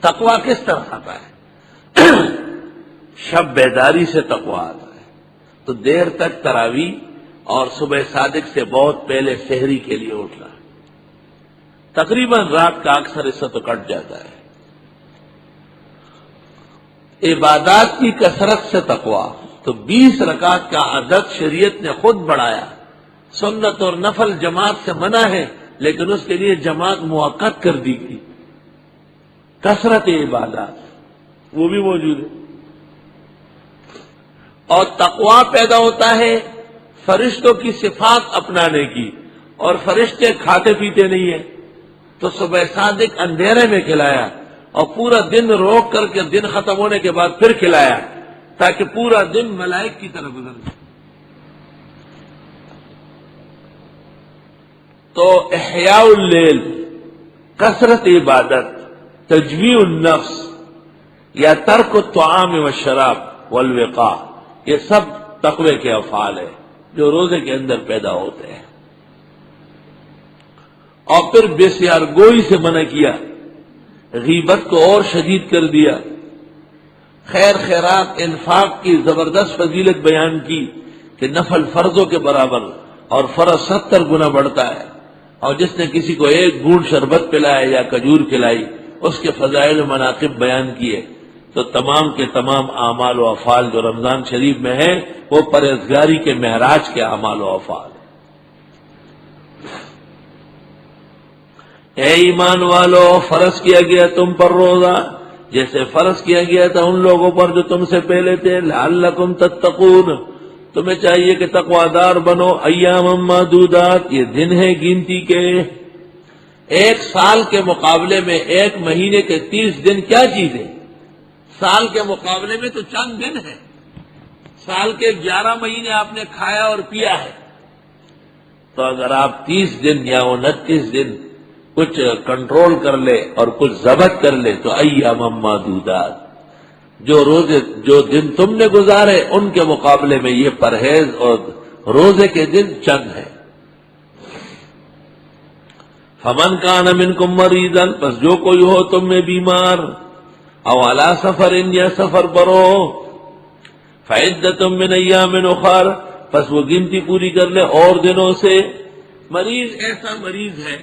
تقویٰ کس طرح آتا ہے؟ شب بیداری سے تقویٰ آتا ہے، تو دیر تک تراویح اور صبح صادق سے بہت پہلے سحری کے لیے اٹھنا، تقریباً رات کا اکثر حصہ تو کٹ جاتا ہے۔ عبادات کی کثرت سے تقویٰ، تو 20 رکعت کا عدد شریعت نے خود بڑھایا، سنت اور نفل جماعت سے منع ہے لیکن اس کے لیے جماعت موقت کر دی گئی۔ کثرت عبادات وہ بھی موجود ہے، اور تقویٰ پیدا ہوتا ہے فرشتوں کی صفات اپنانے کی، اور فرشتے کھاتے پیتے نہیں ہیں، تو صبح صادق اندھیرے میں کھلایا اور پورا دن روک کر کے دن ختم ہونے کے بعد پھر کھلایا تاکہ پورا دن ملائک کی طرح گزر جائے۔ تو احیاء اللیل، کثرت عبادت، تجویع النفس یا ترک الطعام والشراب والوقاء، یہ سب تقوی کے افعال ہیں جو روزے کے اندر پیدا ہوتے ہیں۔ اور پھر بسیار گوئی سے منع کیا، غیبت کو اور شدید کر دیا، خیر خیرات انفاق کی زبردست فضیلت بیان کی کہ نفل فرضوں کے برابر اور فرض 70 گنا بڑھتا ہے، اور جس نے کسی کو ایک گھونٹ شربت پلایا یا کھجور کھلائی اس کے فضائل و مناقب بیان کیے۔ تو تمام کے تمام اعمال و افعال جو رمضان شریف میں ہیں وہ پرہیزگاری کے معراج کے اعمال و افعال ہیں۔ اے ایمان والو، فرض کیا گیا تم پر روزہ جیسے فرض کیا گیا تھا ان لوگوں پر جو تم سے پہلے تھے، لعلکم تتقون، تمہیں چاہیے کہ تقویدار بنو۔ ایام معدودات، یہ دن ہے گنتی کے، ایک سال کے مقابلے میں ایک مہینے کے 30 دن کیا چیز ہے؟ سال کے مقابلے میں تو چند دن ہے۔ سال کے 11 مہینے آپ نے کھایا اور پیا ہے، تو اگر آپ 30 دن یا 29 دن کچھ کنٹرول کر لے اور کچھ ضبط کر لے تو ایام معدودات، جو دن تم نے گزارے ان کے مقابلے میں یہ پرہیز اور روزے کے دن چند ہیں۔ فمن کان منکم مریضا، پس جو کوئی ہو تم میں بیمار، او علی سفر، یا سفر پر ہو، فعدۃ من ایام اخر، پس وہ گنتی پوری کر لے اور دنوں سے۔ مریض ایسا مریض ہے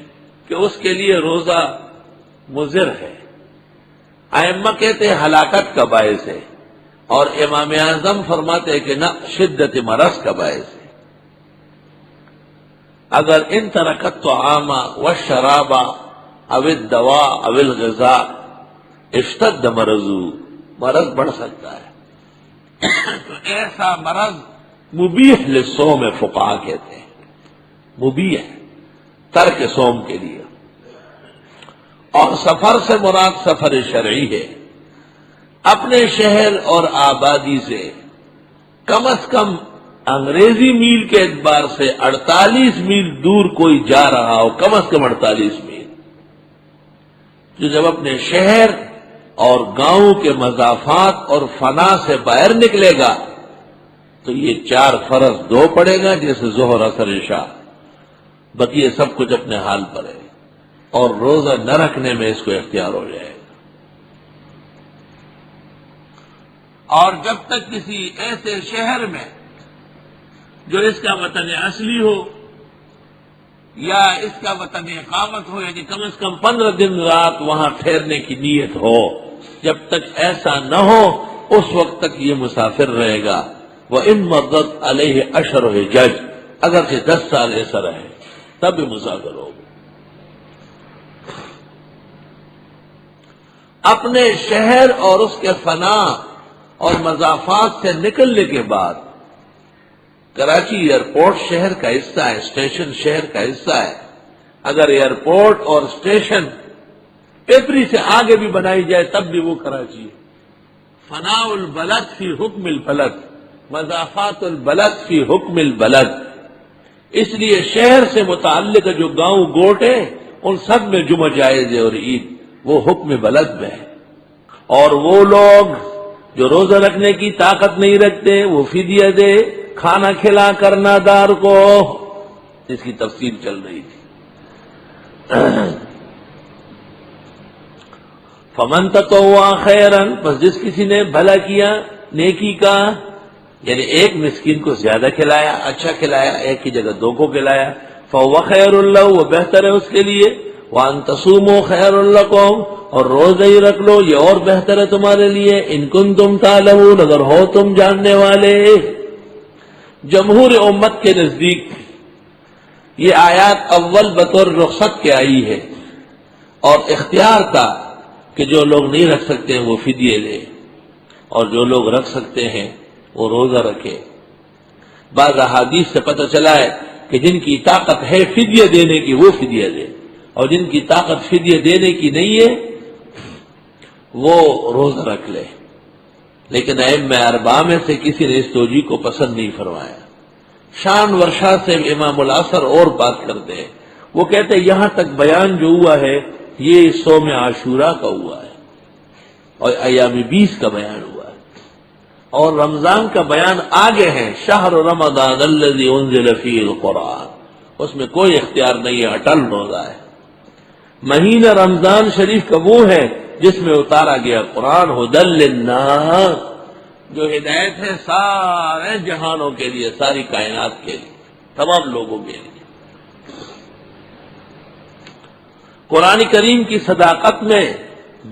کہ اس کے لیے روزہ مضر ہے، ائمہ کہتے ہیں ہلاکت کا باعث ہے، اور امام اعظم فرماتے ہیں کہ نہ، شدت مرض کا باعث ہے۔ اگر ان ترک الطعام والشراب او الدواء او الغذاء اشتد مرض بڑھ سکتا ہے، تو ایسا مرض مبیح للصوم فقہا کہتے ہیں، مبیح ترک صوم کے لیے۔ اور سفر سے مراد سفر شرعی ہے، اپنے شہر اور آبادی سے کم از کم انگریزی میل کے اعتبار سے 48 میل دور کوئی جا رہا ہو، کم از کم 48 میل، جو جب اپنے شہر اور گاؤں کے مضافات اور فنا سے باہر نکلے گا تو یہ 4 فرض 2 پڑے گا، جیسے ظہر عصر عشاء، بقیہ سب کچھ اپنے حال پر ہے، اور روزہ نہ رکھنے میں اس کو اختیار ہو جائے گا۔ اور جب تک کسی ایسے شہر میں جو اس کا وطن اصلی ہو یا اس کا وطن اقامت ہو، یعنی کم از کم 15 دن رات وہاں ٹھہرنے کی نیت ہو، جب تک ایسا نہ ہو اس وقت تک یہ مسافر رہے گا۔ وَإِن مَضَّتْ عَلَيْهِ عَشْرُ حِجَجٍ، اگر کہ 10 سال ایسا رہے تب بھی مسافر ہوگا۔ اپنے شہر اور اس کے فنا اور مضافات سے نکلنے کے بعد، کراچی ایئرپورٹ شہر کا حصہ ہے، اسٹیشن شہر کا حصہ ہے، اگر ایئرپورٹ اور اسٹیشن پیپری سے آگے بھی بنائی جائے تب بھی وہ کراچی ہے۔ فناء البلد فی حکم البلد، مضافات البلد فی حکم البلد، اس لیے شہر سے متعلق جو گاؤں گوٹ ہیں ان سب میں جمعہ جائز ہے اور عید، وہ حکم بلد میں ہے۔ اور وہ لوگ جو روزہ رکھنے کی طاقت نہیں رکھتے وہ فدیہ دے، کھانا کھلا کر نادار کو، اس کی تفصیل چل رہی تھی۔ فمن تطوع خیرا، پس جس کسی نے بھلا کیا نیکی کا، یعنی ایک مسکین کو زیادہ کھلایا، اچھا کھلایا، ایک کی جگہ دو کو کھلایا، فهو خیر له، وہ بہتر ہے اس کے لیے، وان تصوموا خیر لکم، اور روزہ ہی رکھ لو یہ اور بہتر ہے تمہارے لیے، ان کنتم تعلمون، اگر ہو تم جاننے والے۔ جمہور امت کے نزدیک یہ آیات اول بطور رخصت کے آئی ہے، اور اختیار تھا کہ جو لوگ نہیں رکھ سکتے ہیں وہ فدیے لے، اور جو لوگ رکھ سکتے ہیں وہ روزہ رکھے۔ بعض احادیث سے پتہ چلا ہے کہ جن کی طاقت ہے فدیہ دینے کی وہ فدیہ دے، اور جن کی طاقت فدیہ دینے کی نہیں ہے وہ روزہ رکھ لے۔ لیکن ائمہ اربعہ میں سے کسی نے اس توجیہ کو پسند نہیں فرمایا۔ شان ورشا سے امام الاثر اور بات کرتے ہیں، وہ کہتے ہیں یہاں تک بیان جو ہوا ہے یہ صوم عاشورہ کا ہوا ہے اور ایام 20 کا بیان ہوا ہے، اور رمضان کا بیان آگے ہے، شہر رمضان الذی انزل فیہ القرآن، اس میں کوئی اختیار نہیں ہے، اٹل روزہ ہے۔ مہینہ رمضان شریف کا وہ ہے جس میں اتارا گیا قرآن، ھدی للناس، جو ہدایت ہے سارے جہانوں کے لیے، ساری کائنات کے لیے، تمام لوگوں کے لیے۔ قرآن کریم کی صداقت میں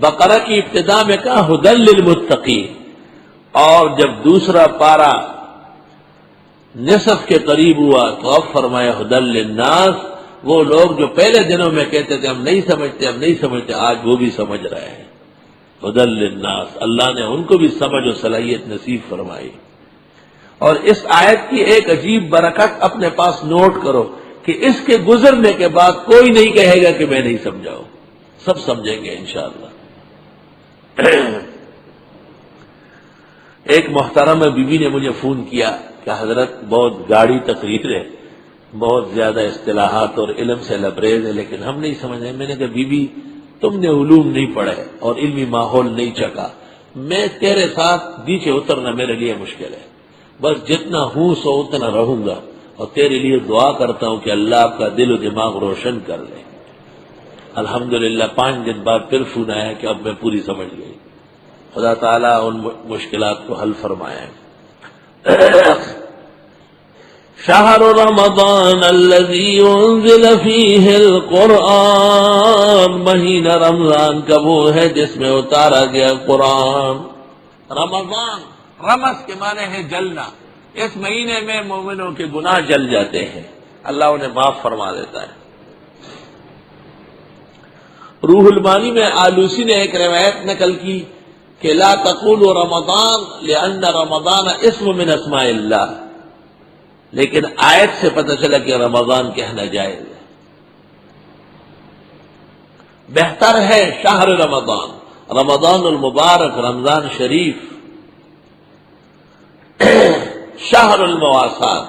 بقرہ کی ابتدا میں کہا ھدی للمتقین، اور جب دوسرا پارہ نصف کے قریب ہوا تو اب فرمایا ھدی للناس، وہ لوگ جو پہلے دنوں میں کہتے تھے ہم نہیں سمجھتے، آج وہ بھی سمجھ رہے ہیں۔ ھدی للناس، اللہ نے ان کو بھی سمجھ و صلاحیت نصیب فرمائی۔ اور اس آیت کی ایک عجیب برکت اپنے پاس نوٹ کرو کہ اس کے گزرنے کے بعد کوئی نہیں کہے گا کہ میں نہیں سمجھاؤں، سب سمجھیں گے انشاءاللہ۔ ایک محترمہ بی بی نے مجھے فون کیا کہ حضرت بہت گاڑی تقریر ہے، بہت زیادہ اصطلاحات اور علم سے لبریز ہے، لیکن ہم نہیں سمجھ رہے۔ میں نے کہا بی بی تم نے علوم نہیں پڑھے اور علمی ماحول نہیں چکا، میں تیرے ساتھ نیچے اترنا میرے لیے مشکل ہے، بس جتنا ہوں سو اتنا رہوں گا، اور تیرے لیے دعا کرتا ہوں کہ اللہ آپ کا دل و دماغ روشن کر لے۔ الحمدللہ 5 دن بعد پھر فون آیا کہ اب میں پوری سمجھ گئی۔ خدا تعالیٰ ان مشکلات کو حل فرمائے۔ شہر رمضان الذی انزل فیہ القرآن، مہینہ رمضان کا وہ ہے جس میں اتارا گیا قرآن۔ رمضان، رمض کے معنی ہے جلنا، اس مہینے میں مومنوں کے گناہ جل جاتے ہیں، اللہ انہیں معاف فرما دیتا ہے۔ روح المانی میں آلوسی نے ایک روایت نقل کی کہ لا تقولوا رمضان لأن رمضان اسم من اسماء اللہ، لیکن آیت سے پتہ چلا کہ رمضان کہنا جائز ہے۔ بہتر ہے شہر رمضان، رمضان المبارک، رمضان شریف، شہر المواسات،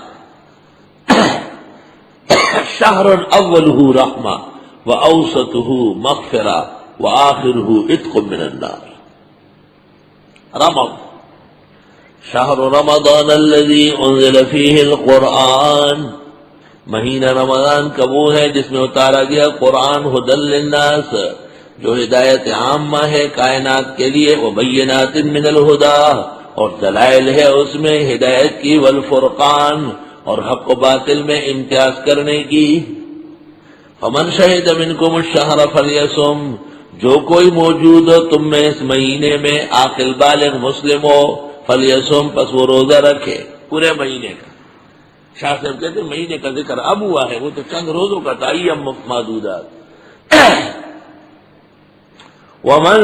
شہر اولہ رحمہ واوسطہ مغفرہ وآخرہ عتق من النار۔ شہر رمضان الذی انزل فیہ القرآن، مہینہ رمضان کا وہ ہے جس میں اتارا گیا قرآن، ھدی للناس، جو ہدایت عامہ ہے کائنات کے لیے، وبینات من الہدی، اور دلائل ہے اس میں ہدایت کی، والفرقان، اور حق و باطل میں امتیاز کرنے کی۔ فمن شہد منکم الشہر فلیصم، جو کوئی موجود ہو تم میں اس مہینے میں، عاقل بالغ مسلم ہو، فلیصم، پس وہ روزہ رکھے پورے مہینے کا۔ شاہ صاحب کہتے ہیں مہینے کا ذکر اب ہوا ہے، وہ تو چند روزوں کا تھا، ایام معدودات۔ ومن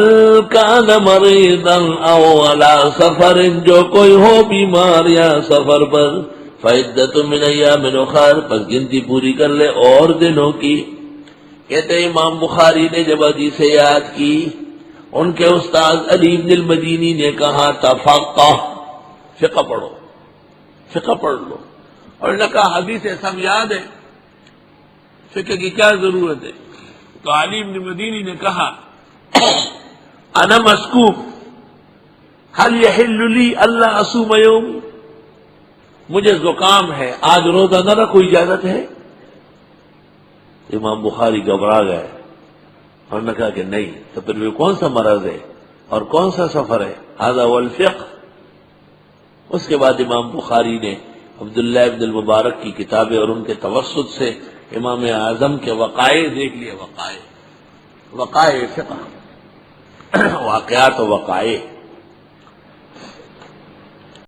کان مریضا او علی سفر، جو کوئی ہو بیمار یا سفر پر، فعدۃ من ایام اخر، پس گنتی پوری کر لے اور دنوں کی۔ کہتے ہیں امام بخاری نے جب حدیث یاد کی، ان کے استاد علی بن المدینی نے کہا تفقہ، فقہ پڑھو، فقہ پڑھ لو، اور انہوں نے کہا حدیث سب یاد ہے، فقہ کی کیا ضرورت ہے؟ تو علی بن المدینی نے کہا انا مسکوب هل يحل لي الا اصوم يوم، مجھے زکام ہے، آج روزہ نہ رکھو، اجازت ہے؟ امام بخاری گھبرا گئے، انہوں نے کہا کہ نہیں، تو پھر بھی کون سا مرض ہے اور کون سا سفر ہے؟ ھذا هو الفقہ۔ اس کے بعد امام بخاری نے عبداللہ ابن المبارک کی کتابیں اور ان کے توسط سے امام اعظم کے وقائع دیکھ لیے، وقائع فقہ، واقعات و وقائع۔